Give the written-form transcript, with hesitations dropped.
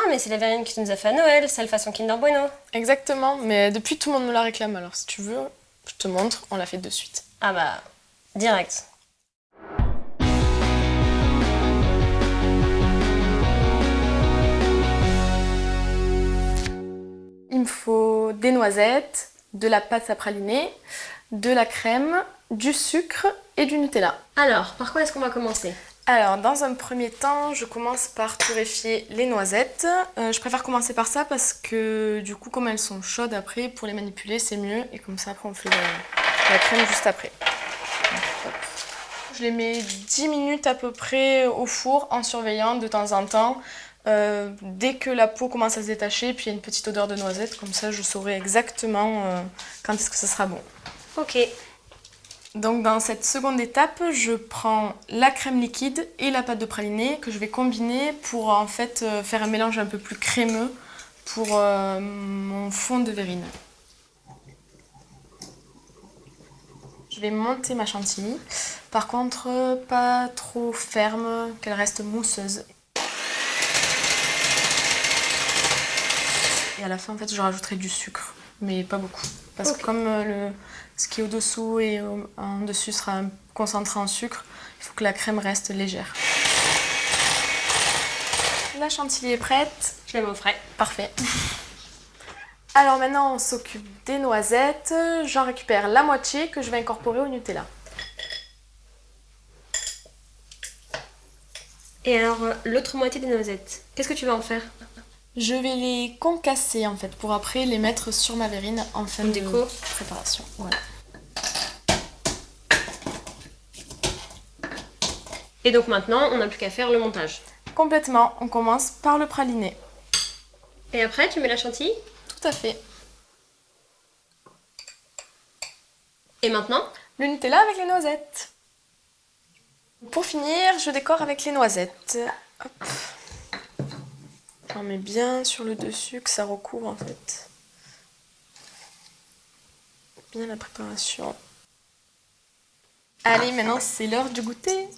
Ah, mais c'est la verrine que tu nous as fait à Noël, celle façon Kinder Bueno. Exactement, mais depuis tout le monde me la réclame, alors si tu veux, je te montre, on l'a fait de suite. Ah bah, direct. Il me faut des noisettes, de la pâte à praliner, de la crème, du sucre et du Nutella. Alors, par quoi est-ce qu'on va commencer? Alors, dans un premier temps, je commence par torréfier les noisettes. Je préfère commencer par ça parce que du coup, comme elles sont chaudes après, pour les manipuler, c'est mieux. Et comme ça, après, on fait la crème juste après. Donc, hop. Je les mets 10 minutes à peu près au four en surveillant de temps en temps. Dès que la peau commence à se détacher, puis il y a une petite odeur de noisette, comme ça je saurai exactement quand est-ce que ça sera bon. Ok. Donc dans cette seconde étape, je prends la crème liquide et la pâte de praliné que je vais combiner pour en fait faire un mélange un peu plus crémeux pour mon fond de verrine. Je vais monter ma chantilly, par contre pas trop ferme, qu'elle reste mousseuse. Et à la fin, en fait, je rajouterai du sucre, mais pas beaucoup. Parce que comme ce qui est au-dessous et en dessus sera concentré en sucre, il faut que la crème reste légère. La chantilly est prête. Je la mets au frais. Parfait. Alors maintenant, on s'occupe des noisettes. J'en récupère la moitié que je vais incorporer au Nutella. Et alors, l'autre moitié des noisettes, qu'est-ce que tu vas en faire? Je vais les concasser en fait pour après les mettre sur ma verrine en fin de déco. préparation. Voilà. Et donc maintenant, on n'a plus qu'à faire le montage. Complètement, on commence par le praliné. Et après, tu mets la chantilly? Tout à fait. Et maintenant? Le Nutella avec les noisettes. Pour finir, je décore avec les noisettes. Hop. J'en mets bien sur le dessus, que ça recouvre en fait bien la préparation. Allez, maintenant c'est l'heure du goûter.